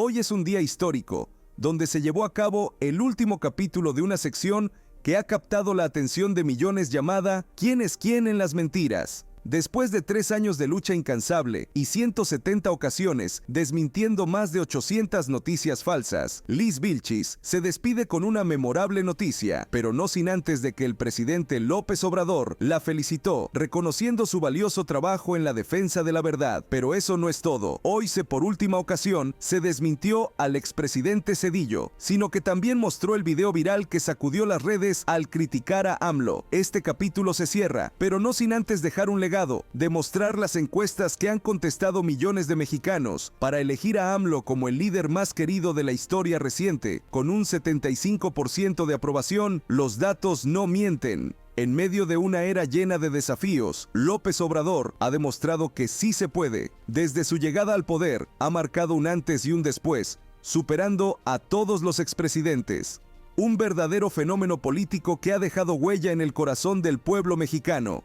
Hoy es un día histórico, donde se llevó a cabo el último capítulo de una sección que ha captado la atención de millones llamada ¿Quién es quién en las mentiras? Después de 3 años de lucha incansable y 170 ocasiones desmintiendo más de 800 noticias falsas, Liz Vilchis se despide con una memorable noticia, pero no sin antes de que el presidente López Obrador la felicitó, reconociendo su valioso trabajo en la defensa de la verdad. Pero eso no es todo. Hoy por última ocasión se desmintió al expresidente Zedillo, sino que también mostró el video viral que sacudió las redes al criticar a AMLO. Este capítulo se cierra, pero no sin antes dejar un legado, demostrar las encuestas que han contestado millones de mexicanos para elegir a AMLO como el líder más querido de la historia reciente, con un 75% de aprobación. Los datos no mienten. En medio de una era llena de desafíos, López Obrador ha demostrado que sí se puede. Desde su llegada al poder, ha marcado un antes y un después, superando a todos los expresidentes. Un verdadero fenómeno político que ha dejado huella en el corazón del pueblo mexicano.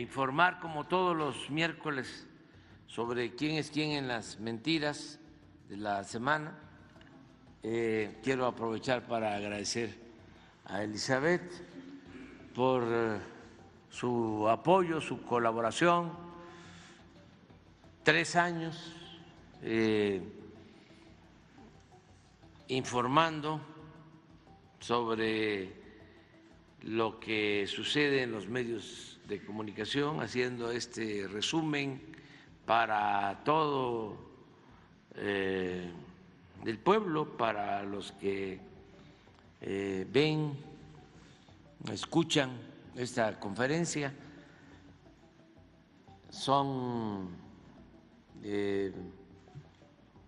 Informar como todos los miércoles sobre quién es quién en las mentiras de la semana. Quiero aprovechar para agradecer a Elizabeth por su apoyo, su colaboración. 3 años informando sobre lo que sucede en los medios de comunicación, haciendo este resumen para todo el pueblo, para los que ven, escuchan esta conferencia. Son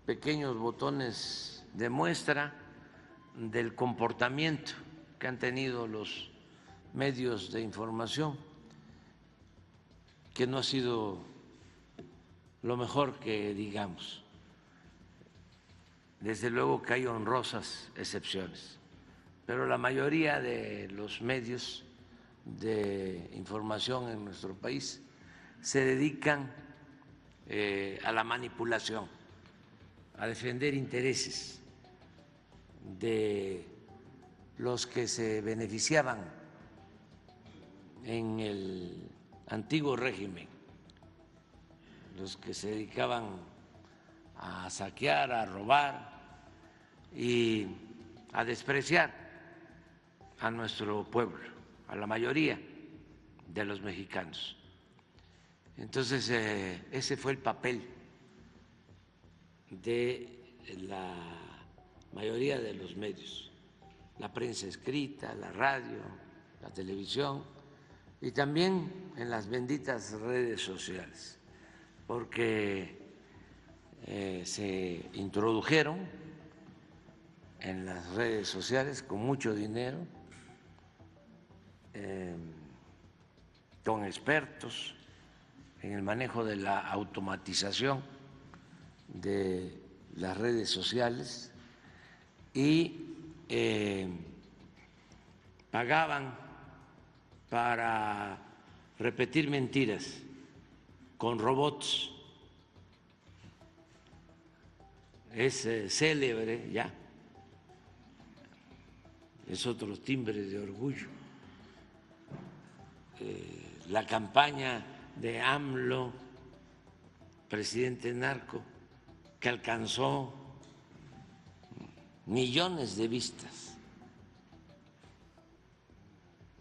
pequeños botones de muestra del comportamiento que han tenido los medios de información, que no ha sido lo mejor que digamos. Desde luego que hay honrosas excepciones, pero la mayoría de los medios de información en nuestro país se dedican a la manipulación, a defender intereses de los que se beneficiaban en el antiguo régimen, los que se dedicaban a saquear, a robar y a despreciar a nuestro pueblo, a la mayoría de los mexicanos. Entonces, ese fue el papel de la mayoría de los medios, la prensa escrita, la radio, la televisión y también en las benditas redes sociales, porque se introdujeron en las redes sociales con mucho dinero, con expertos en el manejo de la automatización de las redes sociales y pagaban para repetir mentiras con robots. Es célebre ya, es otro timbre de orgullo. La campaña de AMLO, presidente narco, que alcanzó millones de vistas.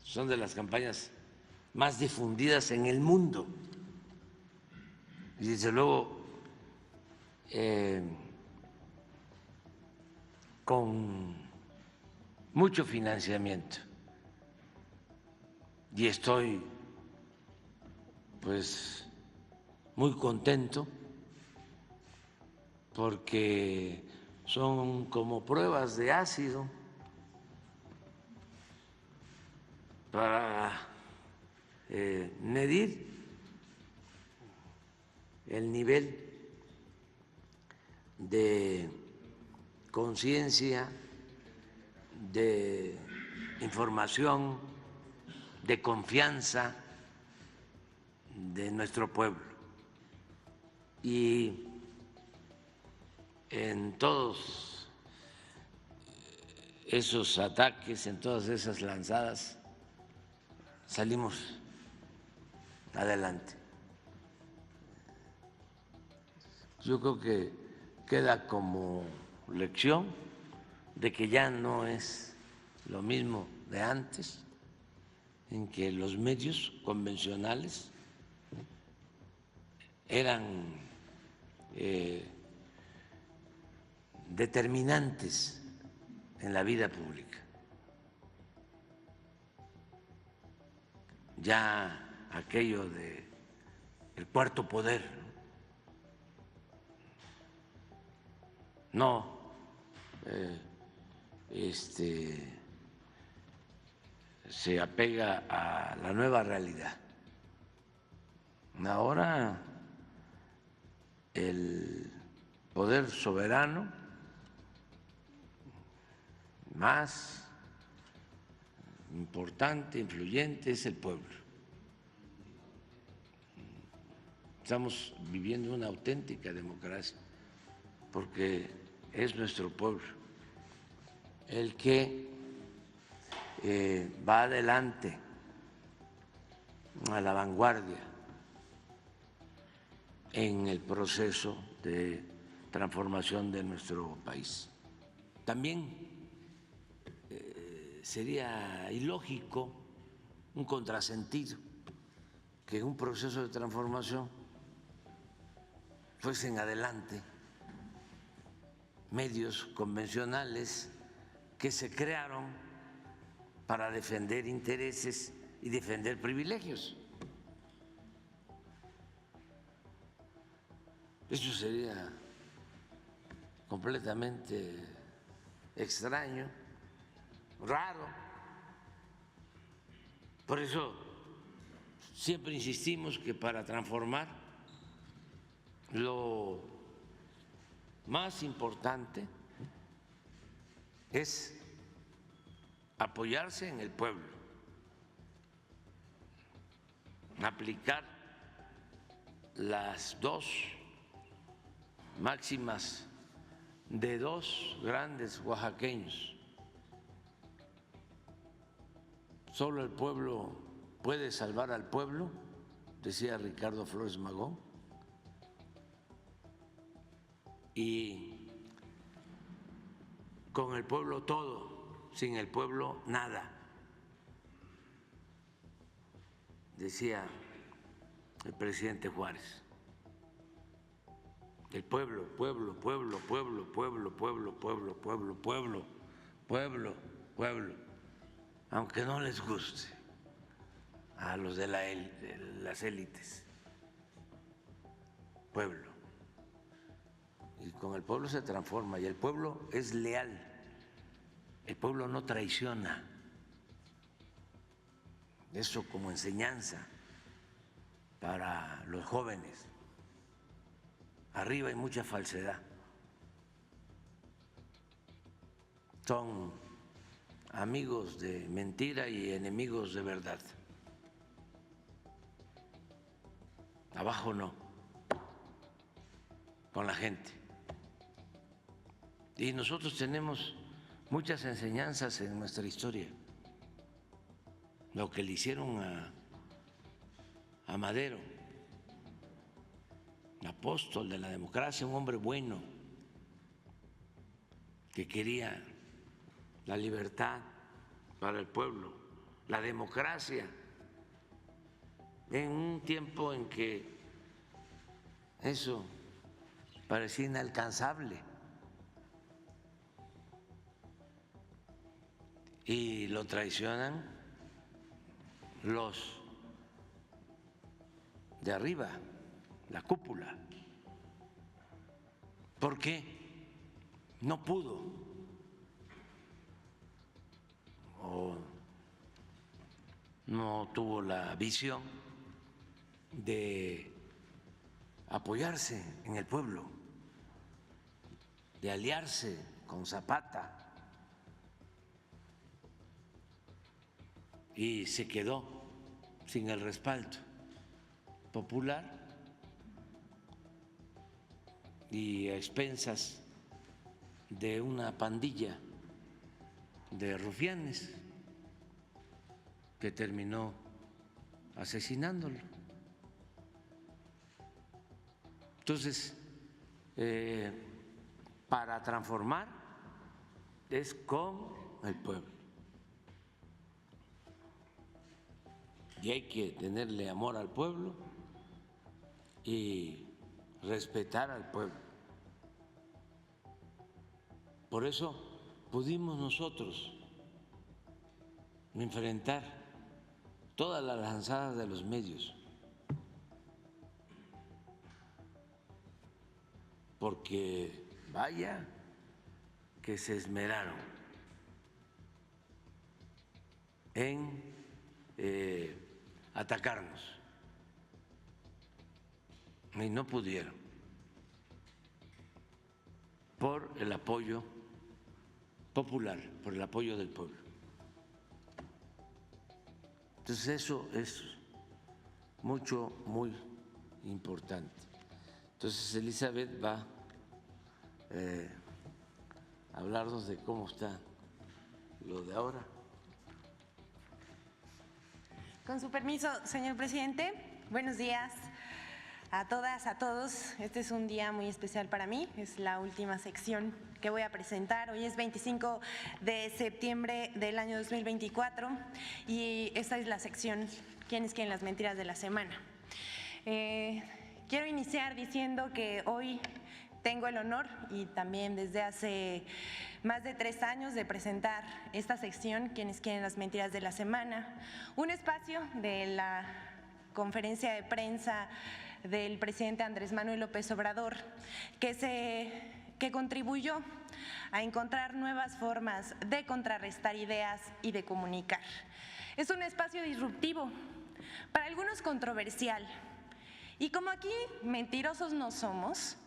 Son de las campañas más difundidas en el mundo. Y desde luego con mucho financiamiento. Y estoy pues muy contento porque son como pruebas de ácido para medir el nivel de conciencia, de información, de confianza de nuestro pueblo. Y en todos esos ataques, en todas esas lanzadas, salimos adelante. Yo creo que queda como lección de que ya no es lo mismo de antes, en que los medios convencionales eran determinantes en la vida pública. Ya aquello de el cuarto poder no se apega a la nueva realidad. Ahora el poder soberano más importante, influyente, es el pueblo. Estamos viviendo una auténtica democracia porque es nuestro pueblo el que va adelante, a la vanguardia en el proceso de transformación de nuestro país. También sería ilógico, un contrasentido, que en un proceso de transformación fuesen adelante medios convencionales que se crearon para defender intereses y defender privilegios. Eso sería completamente extraño, raro. Por eso siempre insistimos que para transformar lo más importante es apoyarse en el pueblo, aplicar las dos máximas de dos grandes oaxaqueños. Solo el pueblo puede salvar al pueblo, decía Ricardo Flores Magón, y con el pueblo todo, sin el pueblo nada, decía el presidente Juárez. El pueblo, pueblo, pueblo, pueblo, pueblo, pueblo, pueblo, pueblo, pueblo, pueblo, pueblo, aunque no les guste a los de las élites, pueblo. Y con el pueblo se transforma y el pueblo es leal, el pueblo no traiciona. Eso como enseñanza para los jóvenes. Arriba hay mucha falsedad. Son amigos de mentira y enemigos de verdad. Abajo no, con la gente. Y nosotros tenemos muchas enseñanzas en nuestra historia. Lo que le hicieron a Madero, apóstol de la democracia, un hombre bueno que quería la libertad para el pueblo, la democracia, en un tiempo en que eso parecía inalcanzable. Y lo traicionan los de arriba, la cúpula. ¿Por qué no pudo o no tuvo la visión de apoyarse en el pueblo, de aliarse con Zapata? Y se quedó sin el respaldo popular y a expensas de una pandilla de rufianes que terminó asesinándolo. Entonces, para transformar es con el pueblo. Y hay que tenerle amor al pueblo y respetar al pueblo. Por eso pudimos nosotros enfrentar todas las lanzadas de los medios, porque vaya que se esmeraron en atacarnos y no pudieron por el apoyo popular, por el apoyo del pueblo. Entonces eso es muy importante. Entonces Elizabeth va a hablarnos de cómo está lo de ahora. Con su permiso, señor presidente, buenos días a todas, a todos. Este es un día muy especial para mí, es la última sección que voy a presentar. Hoy es 25 de septiembre del año 2024 y esta es la sección ¿Quién es quién? Las mentiras de la semana. Quiero iniciar diciendo que hoy tengo el honor y también desde hace más de 3 años de presentar esta sección, ¿Quiénes quieren las mentiras de la semana? Un espacio de la conferencia de prensa del presidente Andrés Manuel López Obrador que contribuyó a encontrar nuevas formas de contrarrestar ideas y de comunicar. Es un espacio disruptivo, para algunos controversial, y como aquí mentirosos no somos,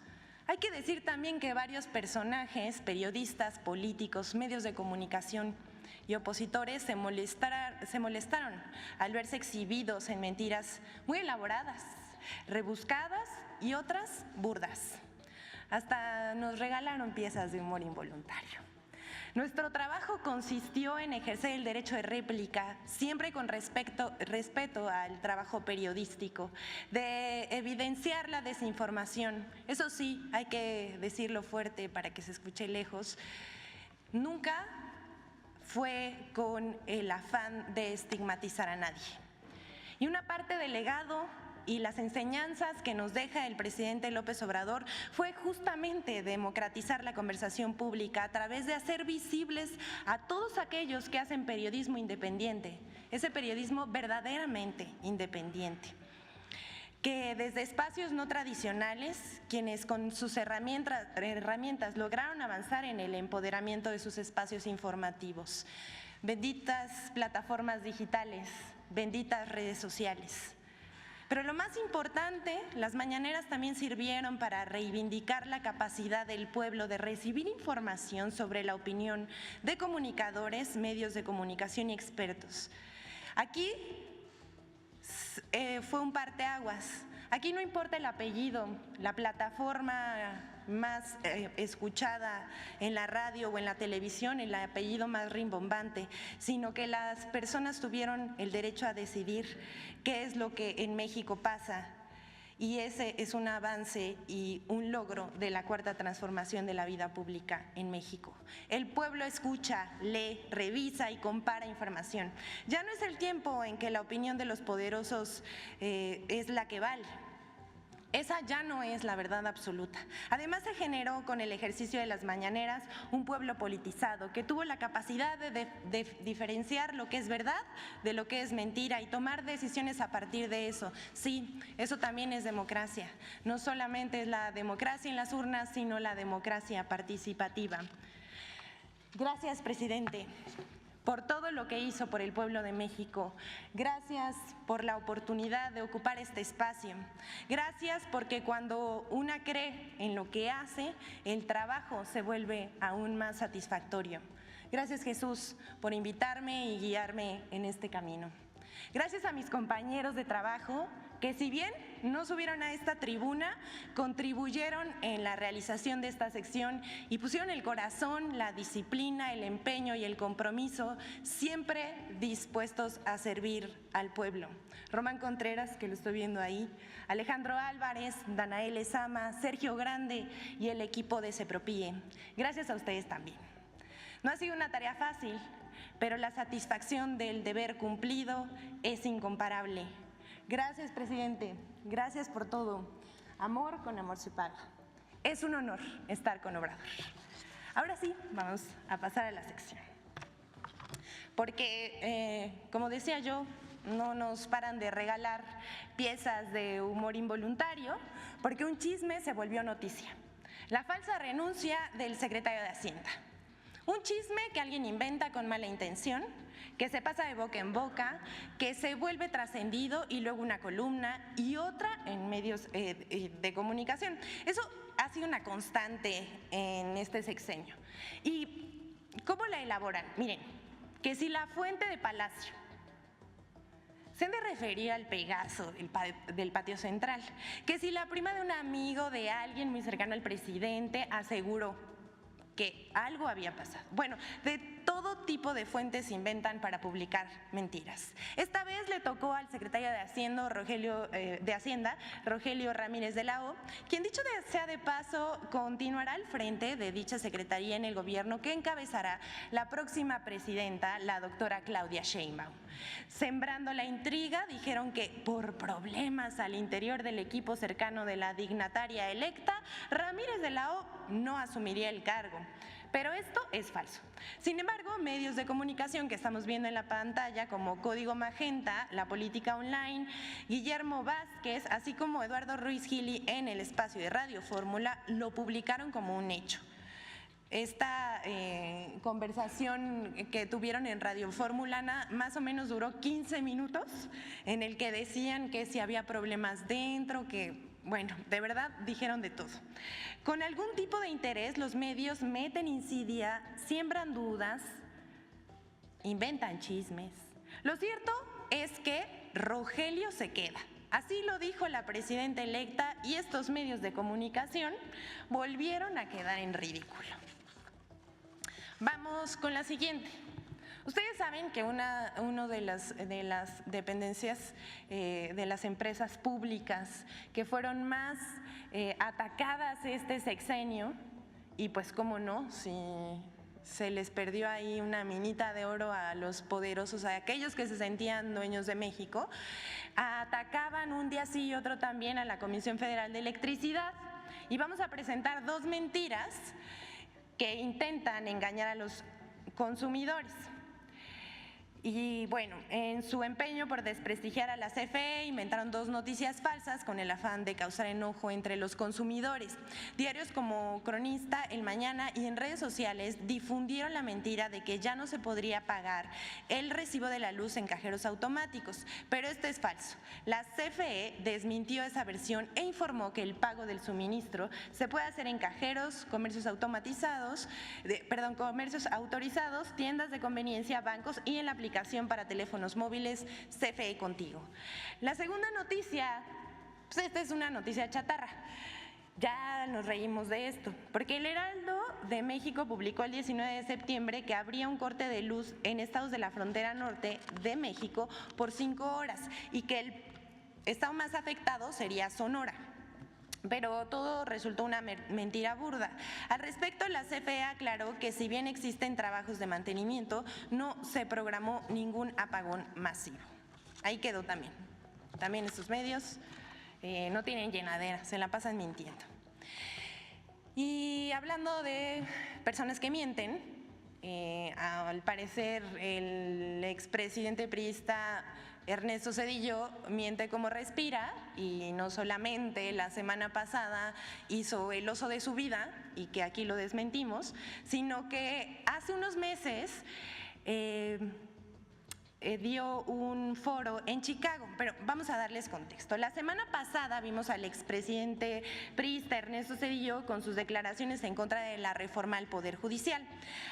hay que decir también que varios personajes, periodistas, políticos, medios de comunicación y opositores se molestaron al verse exhibidos en mentiras muy elaboradas, rebuscadas y otras burdas. Hasta nos regalaron piezas de humor involuntario. Nuestro trabajo consistió en ejercer el derecho de réplica, siempre con respeto al trabajo periodístico, de evidenciar la desinformación. Eso sí, hay que decirlo fuerte para que se escuche lejos. Nunca fue con el afán de estigmatizar a nadie. Y una parte del legado y las enseñanzas que nos deja el presidente López Obrador fue justamente democratizar la conversación pública a través de hacer visibles a todos aquellos que hacen periodismo independiente, ese periodismo verdaderamente independiente, que desde espacios no tradicionales, quienes con sus herramientas lograron avanzar en el empoderamiento de sus espacios informativos. Benditas plataformas digitales, benditas redes sociales. Pero lo más importante, las mañaneras también sirvieron para reivindicar la capacidad del pueblo de recibir información sobre la opinión de comunicadores, medios de comunicación y expertos. Aquí fue un parteaguas. Aquí no importa el apellido, la plataforma más escuchada en la radio o en la televisión, el apellido más rimbombante, sino que las personas tuvieron el derecho a decidir qué es lo que en México pasa. Y ese es un avance y un logro de la cuarta transformación de la vida pública en México. El pueblo escucha, lee, revisa y compara información. Ya no es el tiempo en que la opinión de los poderosos es la que vale. Esa ya no es la verdad absoluta. Además, se generó con el ejercicio de las mañaneras un pueblo politizado que tuvo la capacidad de diferenciar lo que es verdad de lo que es mentira y tomar decisiones a partir de eso. Sí, eso también es democracia. No solamente es la democracia en las urnas, sino la democracia participativa. Gracias, presidente, por todo lo que hizo por el pueblo de México. Gracias por la oportunidad de ocupar este espacio. Gracias porque cuando una cree en lo que hace, el trabajo se vuelve aún más satisfactorio. Gracias, Jesús, por invitarme y guiarme en este camino. Gracias a mis compañeros de trabajo que, si bien no subieron a esta tribuna, contribuyeron en la realización de esta sección y pusieron el corazón, la disciplina, el empeño y el compromiso, siempre dispuestos a servir al pueblo. Román Contreras, que lo estoy viendo ahí, Alejandro Álvarez, Danael Ezama, Sergio Grande y el equipo de Sepropie. Gracias a ustedes también. No ha sido una tarea fácil, pero la satisfacción del deber cumplido es incomparable. Gracias, presidente. Gracias por todo. Amor con amor se paga. Es un honor estar con Obrador. Ahora sí, vamos a pasar a la sección. Porque, como decía yo, no nos paran de regalar piezas de humor involuntario, porque un chisme se volvió noticia. La falsa renuncia del secretario de Hacienda. Un chisme que alguien inventa con mala intención, que se pasa de boca en boca, que se vuelve trascendido y luego una columna y otra en medios de comunicación. Eso ha sido una constante en este sexenio. ¿Y cómo la elaboran? Miren, que si la fuente de Palacio, se han de referir al Pegaso del patio central, que si la prima de un amigo de alguien muy cercano al presidente aseguró que algo había pasado. Bueno, de todo tipo de fuentes se inventan para publicar mentiras. Esta vez le tocó al secretario de Hacienda, Rogelio Ramírez de la O, quien, dicho sea de paso, continuará al frente de dicha secretaría en el gobierno que encabezará la próxima presidenta, la doctora Claudia Sheinbaum. Sembrando la intriga, dijeron que por problemas al interior del equipo cercano de la dignataria electa, Ramírez de la O no asumiría el cargo. Pero esto es falso. Sin embargo, medios de comunicación que estamos viendo en la pantalla, como Código Magenta, La Política Online, Guillermo Vázquez, así como Eduardo Ruiz Gili en el espacio de Radio Fórmula, lo publicaron como un hecho. Esta conversación que tuvieron en Radio Fórmula más o menos duró 15 minutos, en el que decían que si había problemas dentro, que, bueno, de verdad dijeron de todo. Con algún tipo de interés, los medios meten insidia, siembran dudas, inventan chismes. Lo cierto es que Rogelio se queda. Así lo dijo la presidenta electa y estos medios de comunicación volvieron a quedar en ridículo. Vamos con la siguiente. Ustedes saben que una de las dependencias de las empresas públicas que fueron más atacadas este sexenio, y pues cómo no, si se les perdió ahí una minita de oro a los poderosos, a aquellos que se sentían dueños de México, atacaban un día sí y otro también a la Comisión Federal de Electricidad. Y vamos a presentar dos mentiras que intentan engañar a los consumidores. Y bueno, en su empeño por desprestigiar a la CFE, inventaron dos noticias falsas con el afán de causar enojo entre los consumidores. Diarios como Cronista, El Mañana y en redes sociales difundieron la mentira de que ya no se podría pagar el recibo de la luz en cajeros automáticos, pero esto es falso. La CFE desmintió esa versión e informó que el pago del suministro se puede hacer en cajeros, comercios autorizados, tiendas de conveniencia, bancos y en la aplicación para teléfonos móviles CFE Contigo. La segunda noticia, pues esta es una noticia chatarra. Ya nos reímos de esto, porque el Heraldo de México publicó el 19 de septiembre que habría un corte de luz en estados de la frontera norte de México por 5 horas y que el estado más afectado sería Sonora. Pero todo resultó una mentira burda. Al respecto, la CFE aclaró que si bien existen trabajos de mantenimiento, no se programó ningún apagón masivo. Ahí quedó también. También estos medios no tienen llenadera, se la pasan mintiendo. Y hablando de personas que mienten, al parecer el expresidente priista Ernesto Zedillo miente como respira, y no solamente la semana pasada hizo el oso de su vida, y que aquí lo desmentimos, sino que hace unos meses dio un foro en Chicago. Pero vamos a darles contexto. La semana pasada vimos al expresidente priista Ernesto Zedillo con sus declaraciones en contra de la reforma al Poder Judicial.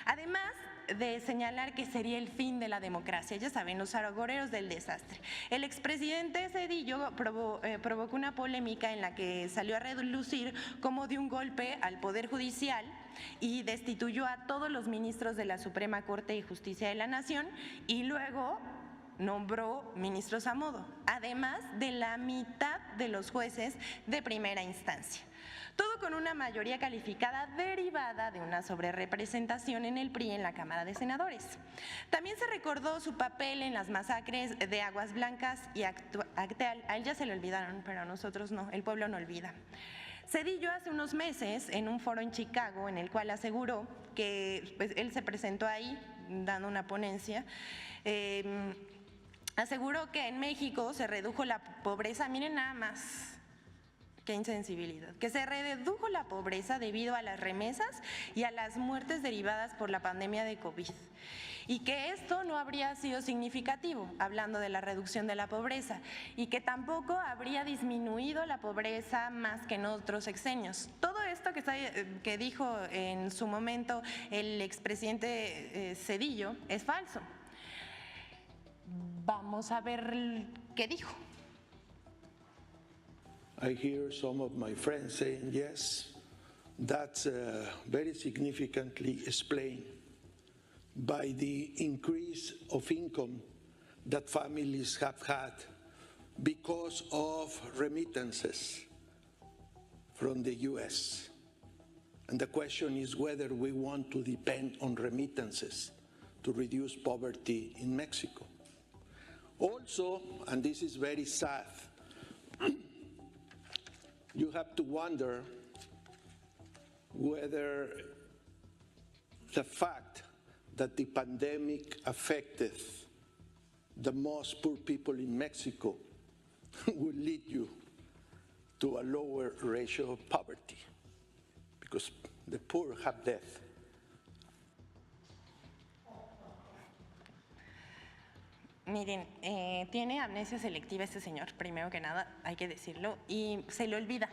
Además de señalar que sería el fin de la democracia. Ya saben, los agoreros del desastre. El expresidente Zedillo provocó una polémica en la que salió a relucir cómo dio un golpe al Poder Judicial y destituyó a todos los ministros de la Suprema Corte de Justicia de la Nación y luego nombró ministros a modo, además de la mitad de los jueces de primera instancia. Todo con una mayoría calificada derivada de una sobrerepresentación en el PRI en la Cámara de Senadores. También se recordó su papel en las masacres de Aguas Blancas y Acteal. A él ya se le olvidaron, pero a nosotros no, el pueblo no olvida. Zedillo hace unos meses en un foro en Chicago en el cual aseguró que pues, él se presentó ahí dando una ponencia, aseguró que en México se redujo la pobreza, miren nada más, qué insensibilidad, que se redujo la pobreza debido a las remesas y a las muertes derivadas por la pandemia de COVID. Y que esto no habría sido significativo, hablando de la reducción de la pobreza, y que tampoco habría disminuido la pobreza más que en otros sexenios. Todo esto que dijo en su momento el expresidente Zedillo es falso. Vamos a ver qué dijo. I hear some of my friends saying, yes, that's very significantly explained by the increase of income that families have had because of remittances from the U.S. And the question is whether we want to depend on remittances to reduce poverty in Mexico. Also, and this is very sad, you have to wonder whether the fact that the pandemic affected the most poor people in Mexico will lead you to a lower ratio of poverty, because the poor have death. Miren, tiene amnesia selectiva este señor, primero que nada, hay que decirlo, y se le olvida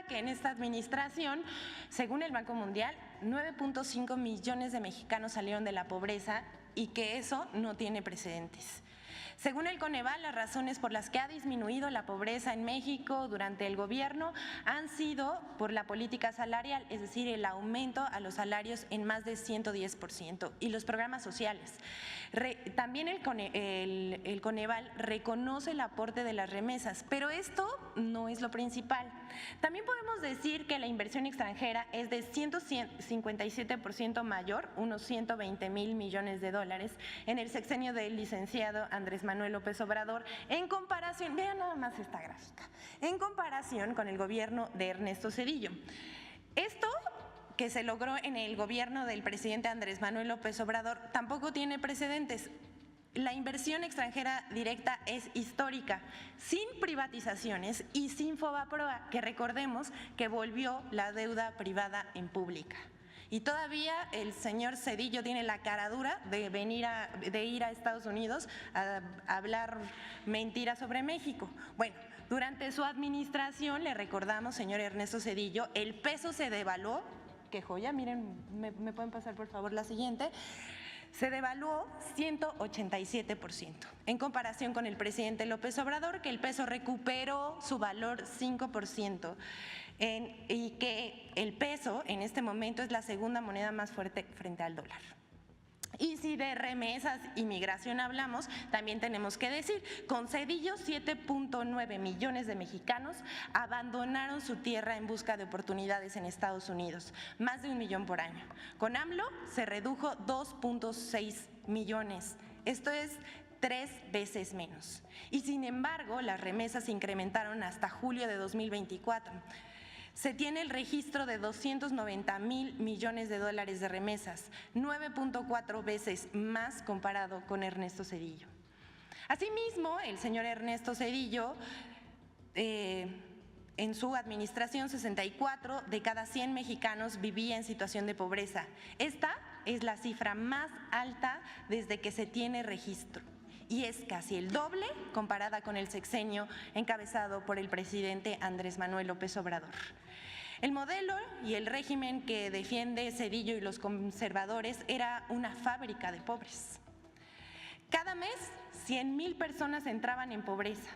que en esta administración, según el Banco Mundial, 9.5 millones de mexicanos salieron de la pobreza y que eso no tiene precedentes. Según el Coneval, las razones por las que ha disminuido la pobreza en México durante el gobierno han sido por la política salarial, es decir, el aumento a los salarios en más de 110% y los programas sociales. También el Coneval reconoce el aporte de las remesas, pero esto no es lo principal. También podemos decir que la inversión extranjera es de 157% mayor, unos 120,000 millones de dólares, en el sexenio del licenciado Andrés Manuel López Obrador, en comparación, vean nada más esta gráfica, en comparación con el gobierno de Ernesto Zedillo. Esto que se logró en el gobierno del presidente Andrés Manuel López Obrador tampoco tiene precedentes. La inversión extranjera directa es histórica, sin privatizaciones y sin Fobaproa, que recordemos que volvió la deuda privada en pública. Y todavía el señor Zedillo tiene la caradura de ir a Estados Unidos a hablar mentiras sobre México. Bueno, durante su administración, le recordamos, señor Ernesto Zedillo, el peso se devaluó. ¡Qué joya! Miren, ¿me pueden pasar por favor la siguiente? Se devaluó 187%, en comparación con el presidente López Obrador, que el peso recuperó su valor 5%, y que el peso en este momento es la segunda moneda más fuerte frente al dólar. Y si de remesas y migración hablamos, también tenemos que decir, con Zedillo 7.9 millones de mexicanos abandonaron su tierra en busca de oportunidades en Estados Unidos, más de 1 millón por año. Con AMLO se redujo 2.6 millones, esto es 3 veces menos. Y sin embargo, las remesas se incrementaron hasta julio de 2024. Se tiene el registro de 290,000 millones de dólares de remesas, 9.4 veces más comparado con Ernesto Zedillo. Asimismo, el señor Ernesto Zedillo, en su administración, 64 de cada 100 mexicanos vivía en situación de pobreza. Esta es la cifra más alta desde que se tiene registro, y es casi el doble comparada con el sexenio encabezado por el presidente Andrés Manuel López Obrador. El modelo y el régimen que defiende Zedillo y los conservadores era una fábrica de pobres. Cada mes 100,000 personas entraban en pobreza.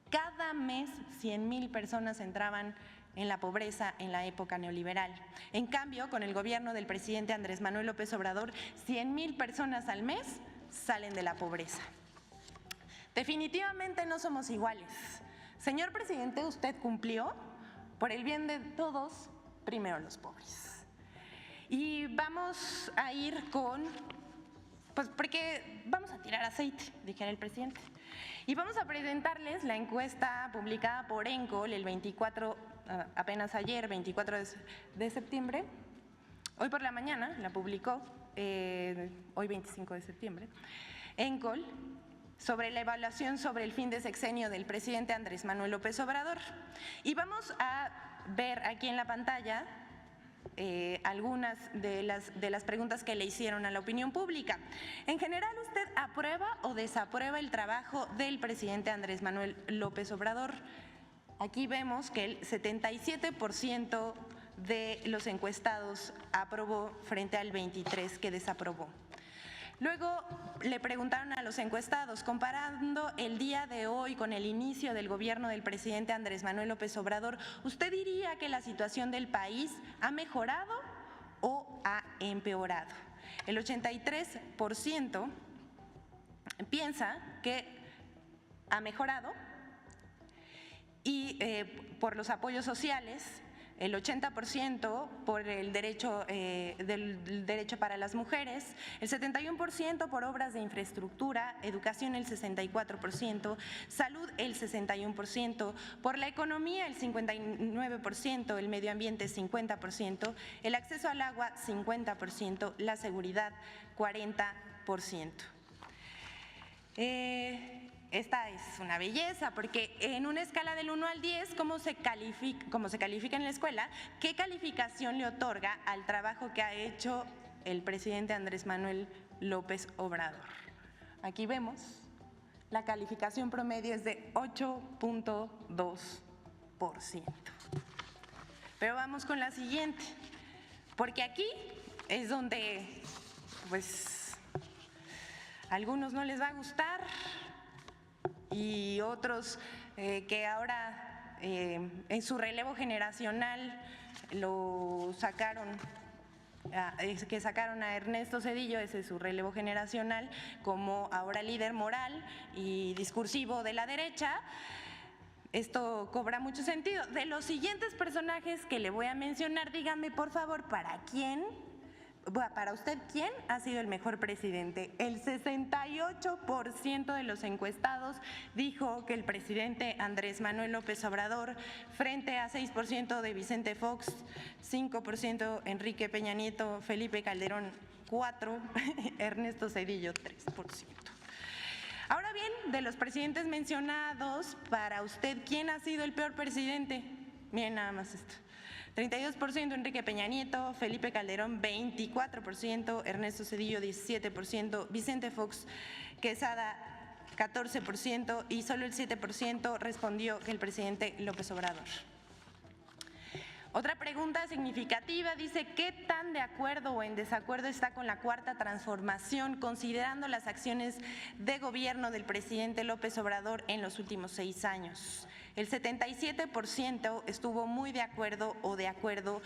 Cada mes 100,000 personas entraban en la pobreza en la época neoliberal. En cambio, con el gobierno del presidente Andrés Manuel López Obrador, 100,000 personas al mes salen de la pobreza. Definitivamente no somos iguales. Señor presidente, usted cumplió. Por el bien de todos, primero los pobres. Y vamos a ir con, pues porque vamos a tirar aceite, dijera el presidente. Y vamos a presentarles la encuesta publicada por ENCOL el 24, apenas ayer, 24 de septiembre. Hoy por la mañana la publicó, hoy 25 de septiembre, ENCOL, sobre la evaluación sobre el fin de sexenio del presidente Andrés Manuel López Obrador. Y vamos a ver aquí en la pantalla algunas de las preguntas que le hicieron a la opinión pública. En general, ¿usted aprueba o desaprueba el trabajo del presidente Andrés Manuel López Obrador? Aquí vemos que el 77% de los encuestados aprobó frente al 23% que desaprobó. Luego le preguntaron a los encuestados, comparando el día de hoy con el inicio del gobierno del presidente Andrés Manuel López Obrador, ¿usted diría que la situación del país ha mejorado o ha empeorado? El 83% piensa que ha mejorado y por los apoyos sociales, el 80% por el derecho, del derecho para las mujeres, el 71% por obras de infraestructura, educación el 64%, salud el 61%, por la economía el 59%, el medio ambiente 50%, el acceso al agua 50%, la seguridad 40%. Esta es una belleza porque en una escala del 1 al 10, ¿cómo se califica en la escuela? ¿Qué calificación le otorga al trabajo que ha hecho el presidente Andrés Manuel López Obrador? Aquí vemos, la calificación promedio es de 8.2%. Pero vamos con la siguiente, porque aquí es donde, pues, a algunos no les va a gustar, y otros que ahora en su relevo generacional lo sacaron, que sacaron a Ernesto Zedillo, ese es su relevo generacional, como ahora líder moral y discursivo de la derecha. Esto cobra mucho sentido. De los siguientes personajes que le voy a mencionar, dígame por favor, ¿para usted quién ha sido el mejor presidente? El 68% de los encuestados dijo que el presidente Andrés Manuel López Obrador, frente a 6% de Vicente Fox, 5% Enrique Peña Nieto, Felipe Calderón 4%, Ernesto Zedillo 3%. Ahora bien, de los presidentes mencionados, para usted, ¿quién ha sido el peor presidente? Miren nada más esto. 32% Enrique Peña Nieto, Felipe Calderón 24%, Ernesto Zedillo 17%, Vicente Fox Quesada 14% y solo el 7% respondió que el presidente López Obrador. Otra pregunta significativa dice, ¿qué tan de acuerdo o en desacuerdo está con la Cuarta Transformación, considerando las acciones de gobierno del presidente López Obrador en los últimos 6 años? El 77% estuvo muy de acuerdo o de acuerdo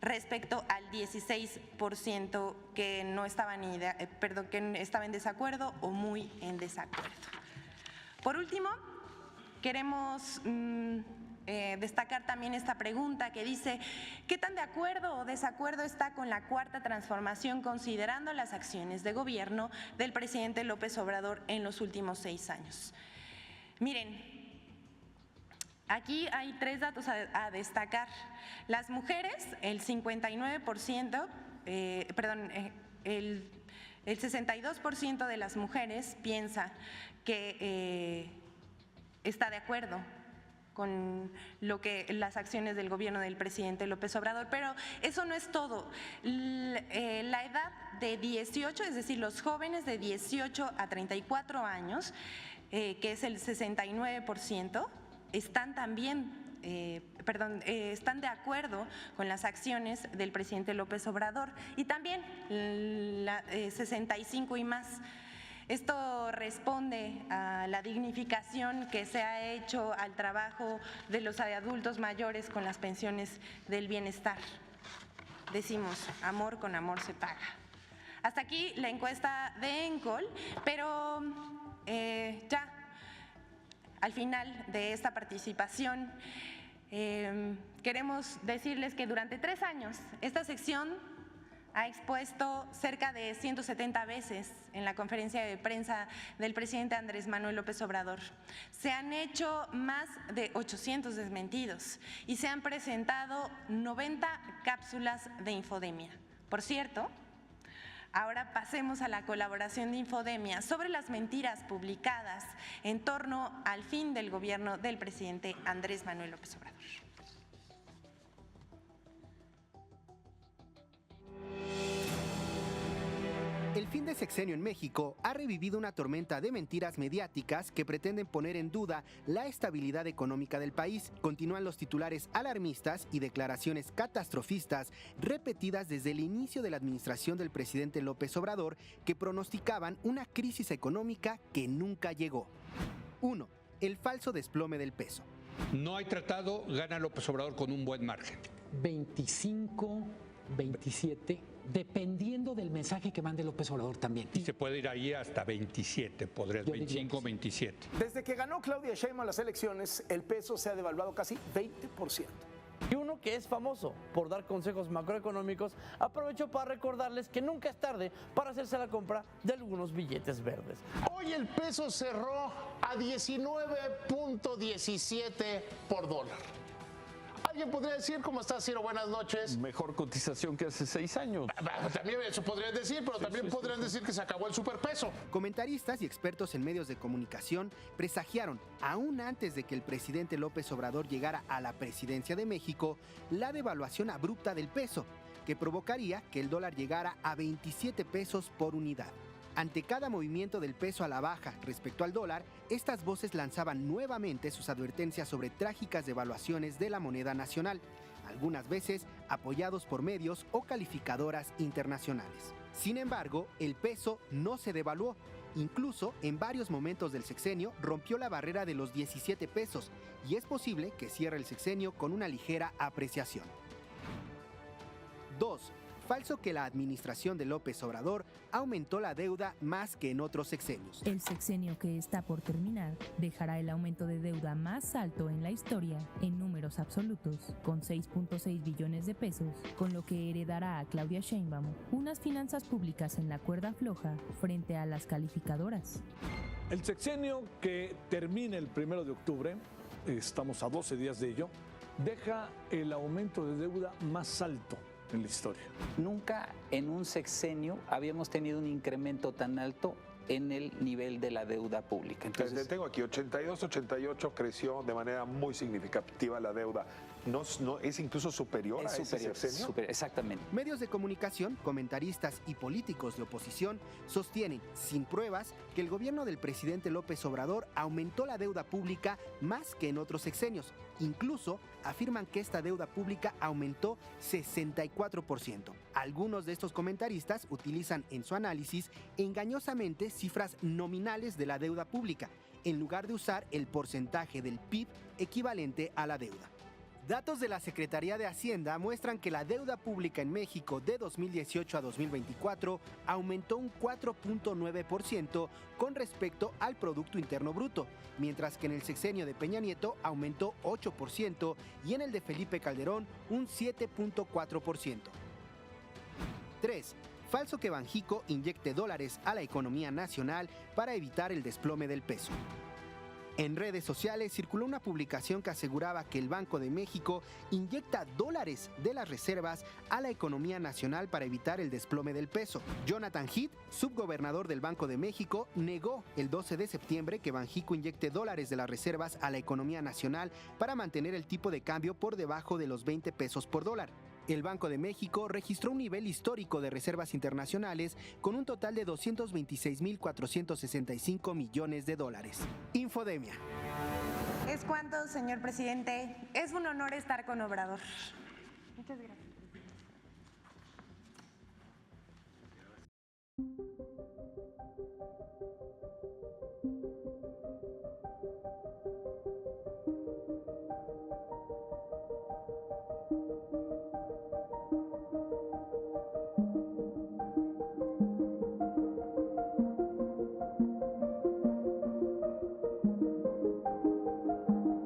respecto al 16% que no estaba que estaba en desacuerdo o muy en desacuerdo. Por último, queremos destacar también esta pregunta que dice, ¿qué tan de acuerdo o desacuerdo está con la Cuarta Transformación considerando las acciones de gobierno del presidente López Obrador en los últimos 6 años? Miren, aquí hay 3 datos a destacar. Las mujeres, el 59%, el 62% de las mujeres piensa que está de acuerdo con las acciones del gobierno del presidente López Obrador, pero eso no es todo. La edad de 18, es decir, los jóvenes de 18 a 34 años, que es el 69%, están también están de acuerdo con las acciones del presidente López Obrador y también 65 y más. Esto responde a la dignificación que se ha hecho al trabajo de los adultos mayores con las pensiones del bienestar. Decimos, amor con amor se paga. Hasta aquí la encuesta de ENCOL, pero ya al final de esta participación queremos decirles que durante 3 años esta sección ha expuesto cerca de 170 veces en la conferencia de prensa del presidente Andrés Manuel López Obrador. Se han hecho más de 800 desmentidos y se han presentado 90 cápsulas de infodemia. Por cierto, ahora pasemos a la colaboración de Infodemia sobre las mentiras publicadas en torno al fin del gobierno del presidente Andrés Manuel López Obrador. El fin de sexenio en México ha revivido una tormenta de mentiras mediáticas que pretenden poner en duda la estabilidad económica del país. Continúan los titulares alarmistas y declaraciones catastrofistas repetidas desde el inicio de la administración del presidente López Obrador que pronosticaban una crisis económica que nunca llegó. 1. El falso desplome del peso. No hay tratado, gana López Obrador con un buen margen. 25, 27, dependiendo del mensaje que mande López Obrador también. Y se puede ir ahí hasta 27, podrías, 25, 27. Desde que ganó Claudia Sheinbaum las elecciones, el peso se ha devaluado casi 20%. Y uno que es famoso por dar consejos macroeconómicos, aprovechó para recordarles que nunca es tarde para hacerse la compra de algunos billetes verdes. Hoy el peso cerró a 19.17 por dólar. ¿Alguien podría decir cómo está, Ciro? Buenas noches. Mejor cotización que hace 6 años. También eso podrían decir, pero también podrían decir que se acabó el superpeso. Comentaristas y expertos en medios de comunicación presagiaron, aún antes de que el presidente López Obrador llegara a la presidencia de México, la devaluación abrupta del peso, que provocaría que el dólar llegara a 27 pesos por unidad. Ante cada movimiento del peso a la baja respecto al dólar, estas voces lanzaban nuevamente sus advertencias sobre trágicas devaluaciones de la moneda nacional, algunas veces apoyados por medios o calificadoras internacionales. Sin embargo, el peso no se devaluó. Incluso en varios momentos del sexenio rompió la barrera de los 17 pesos y es posible que cierre el sexenio con una ligera apreciación. 2. Falso que la administración de López Obrador aumentó la deuda más que en otros sexenios. El sexenio que está por terminar dejará el aumento de deuda más alto en la historia en números absolutos, con 6.6 billones de pesos, con lo que heredará a Claudia Sheinbaum unas finanzas públicas en la cuerda floja frente a las calificadoras. El sexenio que termina el 1 de octubre, estamos a 12 días de ello, deja el aumento de deuda más alto en la historia. Nunca en un sexenio habíamos tenido un incremento tan alto en el nivel de la deuda pública. Entonces, tengo aquí 82-88 creció de manera muy significativa la deuda. No, es incluso superior a ese sexenio. Exactamente. Medios de comunicación, comentaristas y políticos de oposición sostienen, sin pruebas, que el gobierno del presidente López Obrador aumentó la deuda pública más que en otros sexenios. Incluso afirman que esta deuda pública aumentó 64%. Algunos de estos comentaristas utilizan en su análisis engañosamente cifras nominales de la deuda pública, en lugar de usar el porcentaje del PIB equivalente a la deuda. Datos de la Secretaría de Hacienda muestran que la deuda pública en México de 2018 a 2024 aumentó un 4.9% con respecto al Producto Interno Bruto, mientras que en el sexenio de Peña Nieto aumentó 8% y en el de Felipe Calderón un 7.4%. 3. Falso que Banjico inyecte dólares a la economía nacional para evitar el desplome del peso. En redes sociales circuló una publicación que aseguraba que el Banco de México inyecta dólares de las reservas a la economía nacional para evitar el desplome del peso. Jonathan Heath, subgobernador del Banco de México, negó el 12 de septiembre que Banjico inyecte dólares de las reservas a la economía nacional para mantener el tipo de cambio por debajo de los 20 pesos por dólar. El Banco de México registró un nivel histórico de reservas internacionales con un total de 226.465 millones de dólares. Infodemia. Es cuando cuanto, señor presidente. Es un honor estar con Obrador. Muchas gracias.